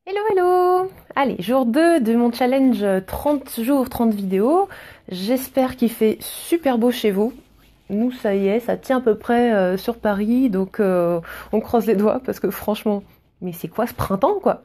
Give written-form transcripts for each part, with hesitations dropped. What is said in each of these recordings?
Hello, hello! Allez, jour 2 de mon challenge 30 jours, 30 vidéos. J'espère qu'il fait super beau chez vous. Nous, ça y est, ça tient à peu près sur Paris, donc on croise les doigts parce que franchement, mais c'est quoi ce printemps, quoi?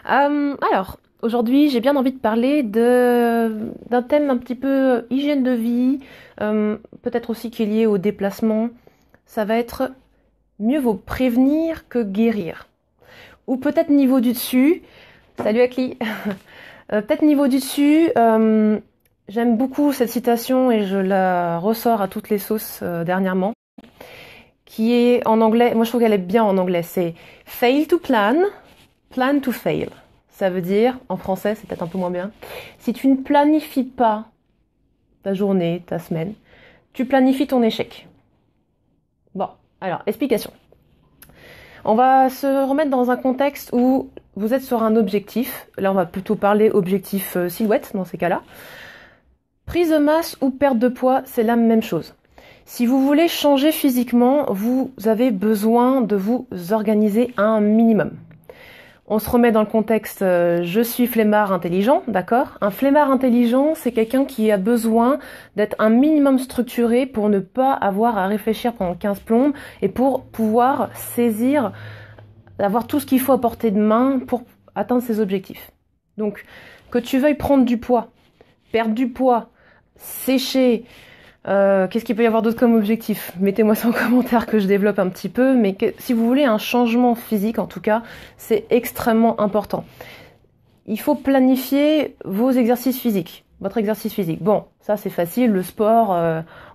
Alors, aujourd'hui, j'ai bien envie de parler d'un thème un petit peu hygiène de vie, peut-être aussi qui est lié au déplacement. Ça va être mieux vaut prévenir que guérir. Ou peut-être niveau du dessus. Salut Akli. Peut-être niveau du dessus. J'aime beaucoup cette citation et je la ressors à toutes les sauces dernièrement. Qui est en anglais, moi je trouve qu'elle est bien en anglais, c'est fail to plan, plan to fail. Ça veut dire, en français c'est peut-être un peu moins bien, si tu ne planifies pas ta journée, ta semaine, tu planifies ton échec. Bon, alors explication. On va se remettre dans un contexte où vous êtes sur un objectif. Là, on va plutôt parler objectif silhouette dans ces cas-là. Prise de masse ou perte de poids, c'est la même chose. Si vous voulez changer physiquement, vous avez besoin de vous organiser un minimum. On se remet dans le contexte je suis flemmard intelligent, d'accord? Un flemmard intelligent, c'est quelqu'un qui a besoin d'être un minimum structuré pour ne pas avoir à réfléchir pendant 15 plombes et pour pouvoir saisir, avoir tout ce qu'il faut à portée de main pour atteindre ses objectifs. Donc, que tu veuilles prendre du poids, perdre du poids, sécher, qu'est-ce qu'il peut y avoir d'autre comme objectif? Mettez-moi ça en commentaire que je développe un petit peu, mais si vous voulez un changement physique, en tout cas, c'est extrêmement important. Il faut planifier vos exercices physiques, votre exercice physique. Bon, ça c'est facile, le sport,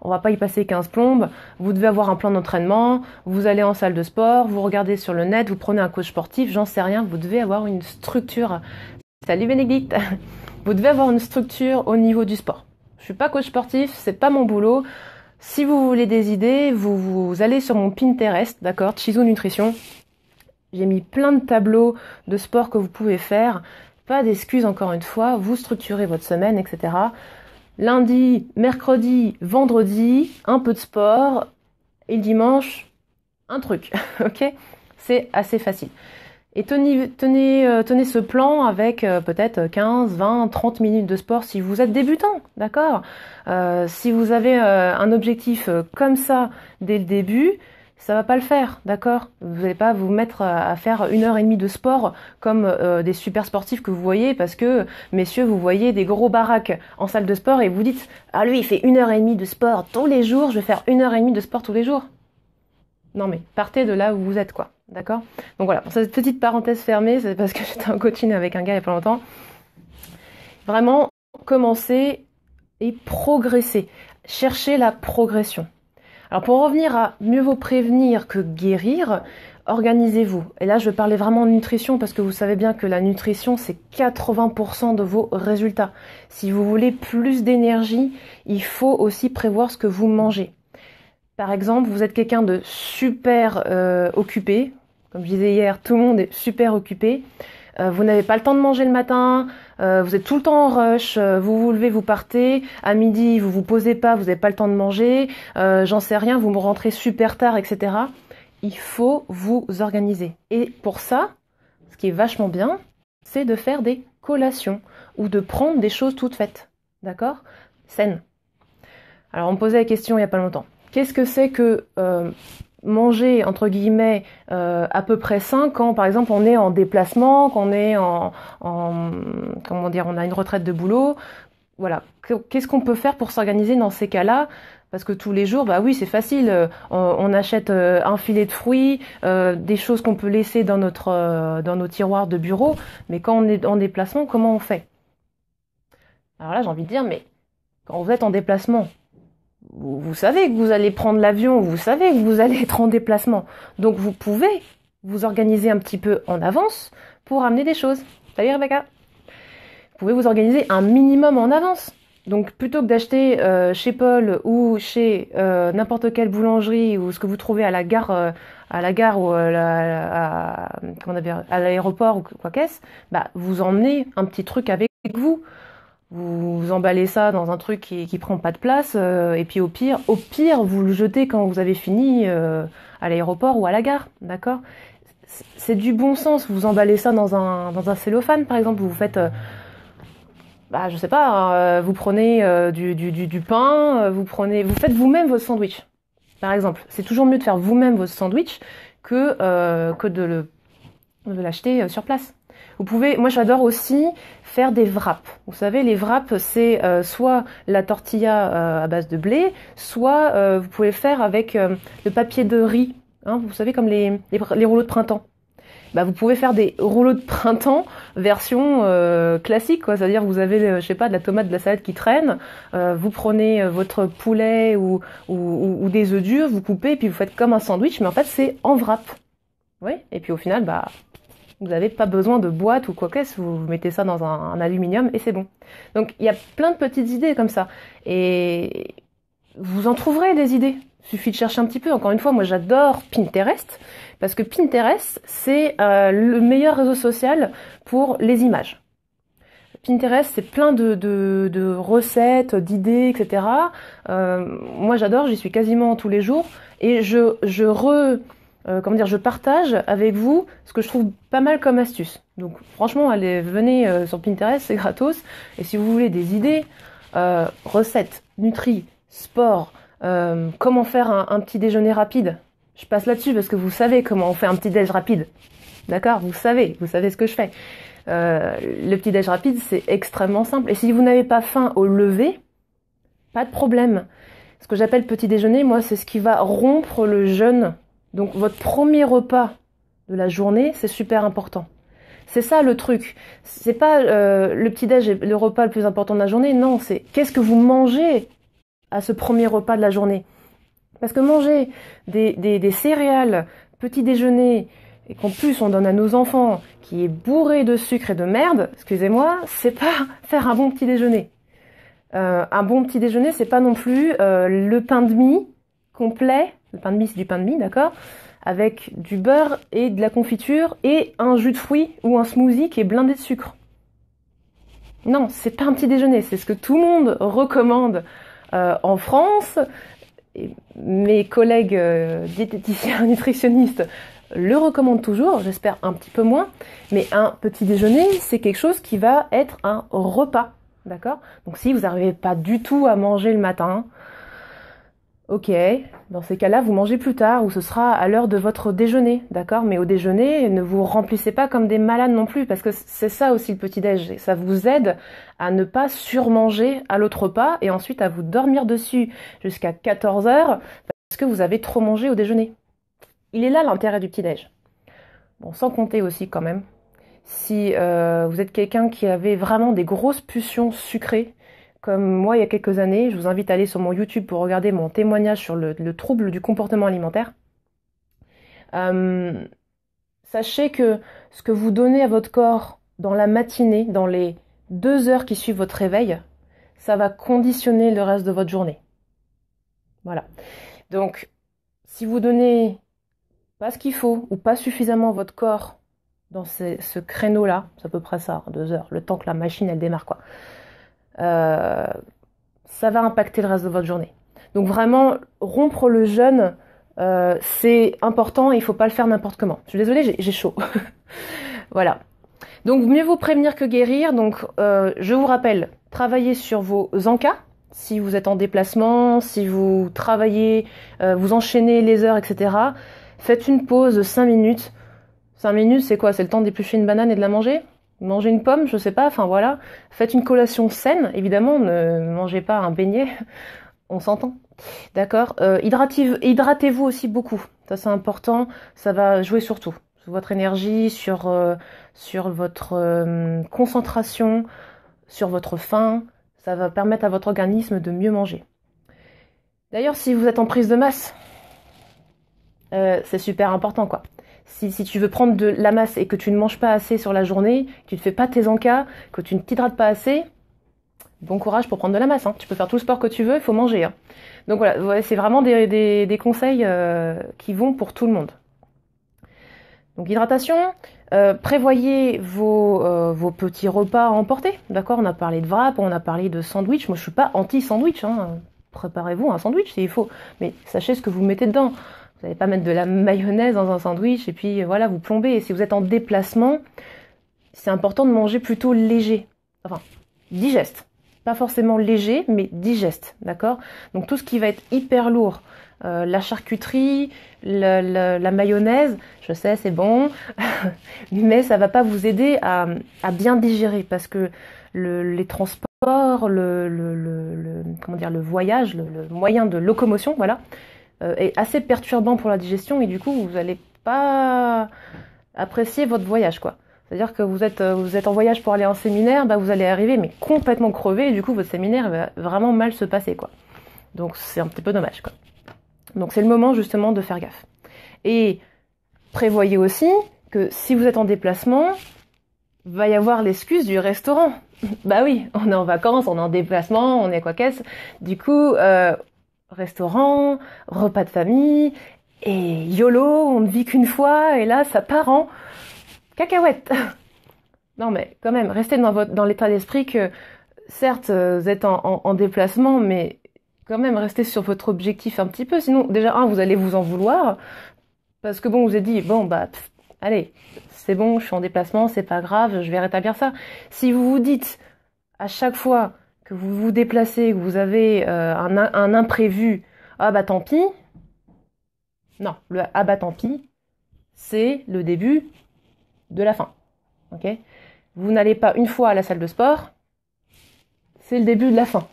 on va pas y passer 15 plombes. Vous devez avoir un plan d'entraînement, vous allez en salle de sport, vous regardez sur le net, vous prenez un coach sportif, j'en sais rien, vous devez avoir une structure. Salut Bénédicte. Vous devez avoir une structure au niveau du sport. Je suis pas coach sportif, c'est pas mon boulot. Si vous voulez des idées, vous allez sur mon Pinterest, d'accord, Chizo Nutrition. J'ai mis plein de tableaux de sport que vous pouvez faire. Pas d'excuses encore une fois, vous structurez votre semaine, etc. Lundi, mercredi, vendredi, un peu de sport. Et le dimanche, un truc, ok? C'est assez facile. Et tenez ce plan avec peut-être 15, 20, 30 minutes de sport si vous êtes débutant, d'accord? Si vous avez un objectif comme ça dès le début, ça va pas le faire, d'accord? Vous n'allez pas vous mettre à faire 1 heure et demie de sport comme des super sportifs que vous voyez parce que, messieurs, vous voyez des gros baraques en salle de sport et vous dites « Ah lui, il fait 1 heure et demie de sport tous les jours, je vais faire 1 heure et demie de sport tous les jours. » Non mais partez de là où vous êtes, quoi. D'accord? Donc voilà, pour cette petite parenthèse fermée, c'est parce que j'étais en coaching avec un gars il y a pas longtemps. Vraiment, commencer et progresser. Cherchez la progression. Alors pour revenir à mieux vaut prévenir que guérir, organisez-vous. Et là, je vais parler vraiment de nutrition parce que vous savez bien que la nutrition, c'est 80% de vos résultats. Si vous voulez plus d'énergie, il faut aussi prévoir ce que vous mangez. Par exemple, vous êtes quelqu'un de super occupé. Comme je disais hier, tout le monde est super occupé. Vous n'avez pas le temps de manger le matin, vous êtes tout le temps en rush, vous vous levez, vous partez, à midi vous vous posez pas, vous n'avez pas le temps de manger, j'en sais rien, vous me rentrez super tard, etc. Il faut vous organiser. Et pour ça, ce qui est vachement bien, c'est de faire des collations ou de prendre des choses toutes faites. D'accord? Saines. Alors on me posait la question il y a pas longtemps. Qu'est-ce que c'est que manger entre guillemets à peu près sain quand par exemple on est en déplacement, qu'on est comment dire, on a une retraite de boulot, voilà. Qu'est-ce qu'on peut faire pour s'organiser dans ces cas-là? Parce que tous les jours, bah oui, c'est facile. On achète un filet de fruits, des choses qu'on peut laisser dans dans nos tiroirs de bureau. Mais quand on est en déplacement, comment on fait? Alors là, j'ai envie de dire, mais quand vous êtes en déplacement, vous savez que vous allez prendre l'avion, vous savez que vous allez être en déplacement. Donc vous pouvez vous organiser un petit peu en avance pour amener des choses. Salut Rebecca. Vous pouvez vous organiser un minimum en avance. Donc plutôt que d'acheter chez Paul ou chez n'importe quelle boulangerie ou ce que vous trouvez à la gare ou comment on appelle, à l'aéroport ou quoi qu'est-ce, bah vous emmenez un petit truc avec vous. Vous emballez ça dans un truc qui prend pas de place, et puis au pire, vous le jetez quand vous avez fini à l'aéroport ou à la gare, d'accord? c'est du bon sens. Vous emballez ça dans un cellophane, par exemple. Vous faites, je sais pas, vous prenez du pain, vous faites vous-même votre sandwich, par exemple. C'est toujours mieux de faire vous-même votre sandwich que de l'acheter sur place. Vous pouvez, moi j'adore aussi faire des wraps. Vous savez, les wraps, c'est soit la tortilla à base de blé, soit vous pouvez faire avec le papier de riz. Hein, vous savez, comme les rouleaux de printemps. Bah, vous pouvez faire des rouleaux de printemps version classique, quoi. C'est-à-dire vous avez, je sais pas, de la tomate, de la salade qui traîne. Vous prenez votre poulet ou des œufs durs, vous coupez et puis vous faites comme un sandwich, mais en fait c'est en wrap. Oui. Et puis au final, vous n'avez pas besoin de boîte ou quoi que ce soit, vous mettez ça dans un aluminium et c'est bon. Donc il y a plein de petites idées comme ça. Et vous en trouverez des idées. Il suffit de chercher un petit peu. Encore une fois, moi j'adore Pinterest, parce que Pinterest, c'est le meilleur réseau social pour les images. Pinterest, c'est plein de recettes, d'idées, etc. Moi j'adore, j'y suis quasiment tous les jours. Et je partage avec vous ce que je trouve pas mal comme astuce. Donc franchement, venez sur Pinterest, c'est gratos. Et si vous voulez des idées, recettes, nutri, sport, comment faire un petit déjeuner rapide, je passe là-dessus parce que vous savez comment on fait un petit déj rapide. D'accord ? Vous savez ce que je fais. Le petit déj rapide, c'est extrêmement simple. Et si vous n'avez pas faim au lever, pas de problème. Ce que j'appelle petit déjeuner, moi, c'est ce qui va rompre le jeûne. Donc votre premier repas de la journée, c'est super important. C'est ça le truc. C'est pas le petit-déj est le repas le plus important de la journée. Non, c'est qu'est-ce que vous mangez à ce premier repas de la journée. Parce que manger des céréales, petit déjeuner, et qu'en plus on donne à nos enfants, qui est bourré de sucre et de merde, excusez-moi, c'est pas faire un bon petit déjeuner. Un bon petit déjeuner, c'est pas non plus le pain de mie complet. Le pain de mie, c'est du pain de mie, d'accord ? Avec du beurre et de la confiture et un jus de fruits ou un smoothie qui est blindé de sucre. Non, c'est pas un petit déjeuner, c'est ce que tout le monde recommande en France. Et mes collègues diététiciens, nutritionnistes le recommandent toujours, j'espère un petit peu moins. Mais un petit déjeuner, c'est quelque chose qui va être un repas, d'accord ? Donc si vous n'arrivez pas du tout à manger le matin, ok, dans ces cas-là, vous mangez plus tard ou ce sera à l'heure de votre déjeuner, d'accord ? Mais au déjeuner, ne vous remplissez pas comme des malades non plus, parce que c'est ça aussi le petit-déj. Ça vous aide à ne pas surmanger à l'autre repas et ensuite à vous dormir dessus jusqu'à 14h parce que vous avez trop mangé au déjeuner. Il est là l'intérêt du petit-déj. Bon, sans compter aussi quand même, si vous êtes quelqu'un qui avait vraiment des grosses pulsions sucrées, comme moi il y a quelques années, je vous invite à aller sur mon YouTube pour regarder mon témoignage sur le trouble du comportement alimentaire. Sachez que ce que vous donnez à votre corps dans la matinée, dans les 2 heures qui suivent votre réveil, ça va conditionner le reste de votre journée. Voilà. Donc, si vous donnez pas ce qu'il faut ou pas suffisamment à votre corps dans ce créneau-là, c'est à peu près ça, 2 heures, le temps que la machine elle démarre quoi. Ça va impacter le reste de votre journée. Donc vraiment, rompre le jeûne, c'est important et il ne faut pas le faire n'importe comment. Je suis désolée, j'ai chaud. Voilà. Donc mieux vaut prévenir que guérir. Donc je vous rappelle, travaillez sur vos encas. Si vous êtes en déplacement, si vous travaillez, vous enchaînez les heures, etc. Faites une pause de 5 minutes. 5 minutes, c'est quoi ? C'est le temps d'éplucher une banane et de la manger ? Mangez une pomme, je sais pas, enfin voilà. Faites une collation saine, évidemment, ne mangez pas un beignet, on s'entend. D'accord ? Hydratez-vous aussi beaucoup, ça c'est important, ça va jouer sur tout. Sur votre énergie, sur votre concentration, sur votre faim, ça va permettre à votre organisme de mieux manger. D'ailleurs, si vous êtes en prise de masse, c'est super important quoi. Si tu veux prendre de la masse et que tu ne manges pas assez sur la journée, que tu ne fais pas tes encas, que tu ne t'hydrates pas assez, bon courage pour prendre de la masse. Hein. Tu peux faire tout le sport que tu veux, il faut manger. Hein. Donc voilà, c'est vraiment des conseils qui vont pour tout le monde. Donc hydratation, prévoyez vos petits repas à emporter. D'accord ? On a parlé de wrap, on a parlé de sandwich. Moi je suis pas anti-sandwich. Hein. Préparez-vous un sandwich s'il faut. Mais sachez ce que vous mettez dedans. Vous n'allez pas mettre de la mayonnaise dans un sandwich et puis voilà, vous plombez. Et si vous êtes en déplacement, c'est important de manger plutôt léger. Enfin, digeste. Pas forcément léger, mais digeste, d'accord? Donc tout ce qui va être hyper lourd, la charcuterie, la mayonnaise, je sais, c'est bon, mais ça va pas vous aider à bien digérer parce que les transports, comment dire, le voyage, le moyen de locomotion, voilà, est assez perturbant pour la digestion et du coup, vous n'allez pas apprécier votre voyage, quoi. C'est-à-dire que vous êtes en voyage pour aller en séminaire, bah vous allez arriver mais complètement crevé et du coup votre séminaire va vraiment mal se passer, quoi. Donc c'est un petit peu dommage, quoi. Donc c'est le moment justement de faire gaffe. Et prévoyez aussi que si vous êtes en déplacement, va y avoir l'excuse du restaurant. Bah oui, on est en vacances, on est en déplacement, on est quoi qu'est-ce. Du coup, restaurant, repas de famille, et YOLO, on ne vit qu'une fois, et là ça part en cacahuète. Non mais quand même, restez dans l'état d'esprit que certes vous êtes en déplacement, mais quand même restez sur votre objectif un petit peu. Sinon déjà vous allez vous en vouloir parce que bon vous avez dit bon bah allez c'est bon, je suis en déplacement, c'est pas grave, je vais rétablir ça. Si vous vous dites à chaque fois que vous vous déplacez, que vous avez un imprévu, ah bah tant pis. Non, le ah bah tant pis, c'est le début de la fin. Ok ? Vous n'allez pas une fois à la salle de sport, c'est le début de la fin.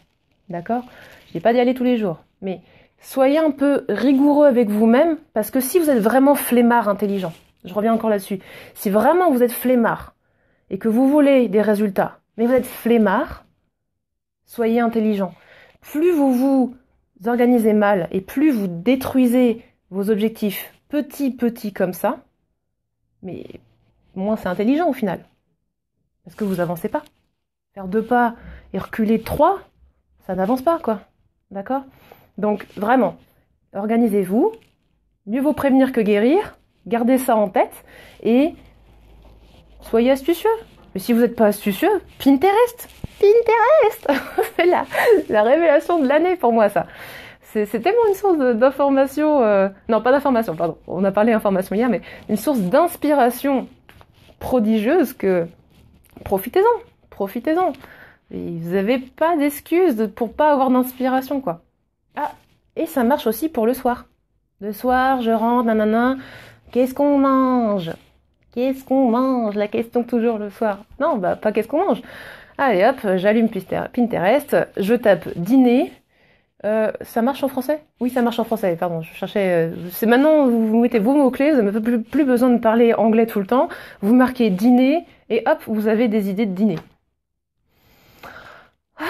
D'accord ? Je dis pas d'y aller tous les jours, mais soyez un peu rigoureux avec vous-même, parce que si vous êtes vraiment flemmard intelligent, je reviens encore là-dessus, si vraiment vous êtes flemmard et que vous voulez des résultats, mais vous êtes flemmard, soyez intelligent. Plus vous vous organisez mal et plus vous détruisez vos objectifs petits comme ça, mais moins c'est intelligent au final. Parce que vous avancez pas. Faire 2 pas et reculer 3, ça n'avance pas, quoi. D'accord ? Donc, vraiment, organisez-vous. Mieux vaut prévenir que guérir. Gardez ça en tête. Et soyez astucieux. Mais si vous n'êtes pas astucieux, Pinterest. C'est la révélation de l'année pour moi, ça. C'est tellement une source d'information... Non, pas d'information, pardon. On a parlé d'information hier, mais une source d'inspiration prodigieuse que... Profitez-en. Et vous n'avez pas d'excuses pour pas avoir d'inspiration, quoi. Ah, et ça marche aussi pour le soir. Le soir, je rentre, nanana. Qu'est-ce qu'on mange ? La question toujours le soir. Non, bah pas qu'est-ce qu'on mange. Allez hop, j'allume Pinterest, je tape dîner. Ça marche en français ? Oui, ça marche en français, pardon, je cherchais... c'est maintenant, vous mettez vos mots-clés, vous n'avez plus besoin de parler anglais tout le temps. Vous marquez dîner, et hop, vous avez des idées de dîner. Ah,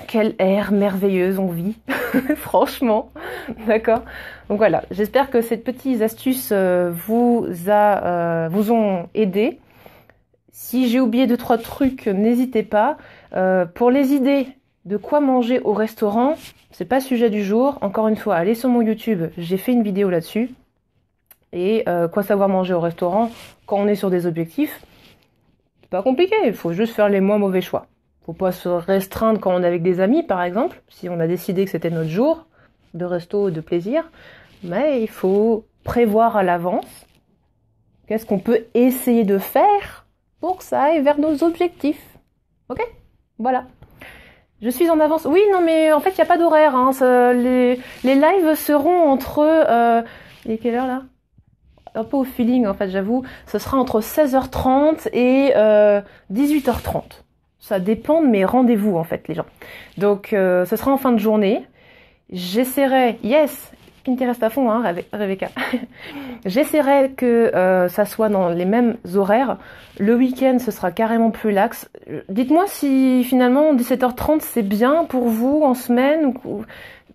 quelle ère merveilleuse on vit, franchement, d'accord ? Donc voilà, j'espère que ces petites astuces vous ont aidé. Si j'ai oublié 2-3 trucs, n'hésitez pas. Pour les idées de quoi manger au restaurant, c'est pas sujet du jour. Encore une fois, allez sur mon YouTube, j'ai fait une vidéo là-dessus. Et quoi savoir manger au restaurant quand on est sur des objectifs, c'est pas compliqué, il faut juste faire les moins mauvais choix. Faut pas se restreindre quand on est avec des amis, par exemple, si on a décidé que c'était notre jour de resto, de plaisir. Mais il faut prévoir à l'avance qu'est-ce qu'on peut essayer de faire pour que ça aille vers nos objectifs. Ok ? Voilà. Je suis en avance. Oui, non, mais en fait, il n'y a pas d'horaire. Hein. Les lives seront entre... il est quelle heure, là ? Un peu au feeling, en fait, j'avoue. Ce sera entre 16h30 et 18h30. Ça dépend de mes rendez-vous, en fait, les gens. Donc, ce sera en fin de journée. J'essaierai... Yes, Pinterest à fond, hein, Rebecca. J'essaierai que ça soit dans les mêmes horaires. Le week-end, ce sera carrément plus lax. Dites-moi si finalement 17h30 c'est bien pour vous en semaine,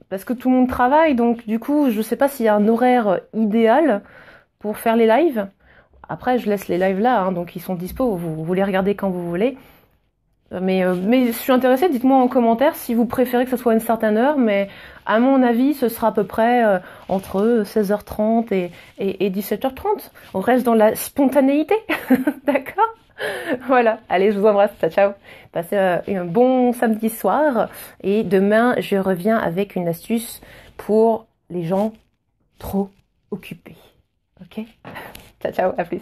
parce que tout le monde travaille, donc du coup, je sais pas s'il y a un horaire idéal pour faire les lives. Après, je laisse les lives là, hein, donc ils sont dispo. Vous les regardez quand vous voulez. Mais je suis intéressée, dites-moi en commentaire si vous préférez que ce soit une certaine heure, mais à mon avis, ce sera à peu près entre 16h30 et 17h30. On reste dans la spontanéité, d'accord ? Voilà, allez, je vous embrasse, ciao. Passez un bon samedi soir, et demain, je reviens avec une astuce pour les gens trop occupé. Ok? Ciao, ciao, à plus.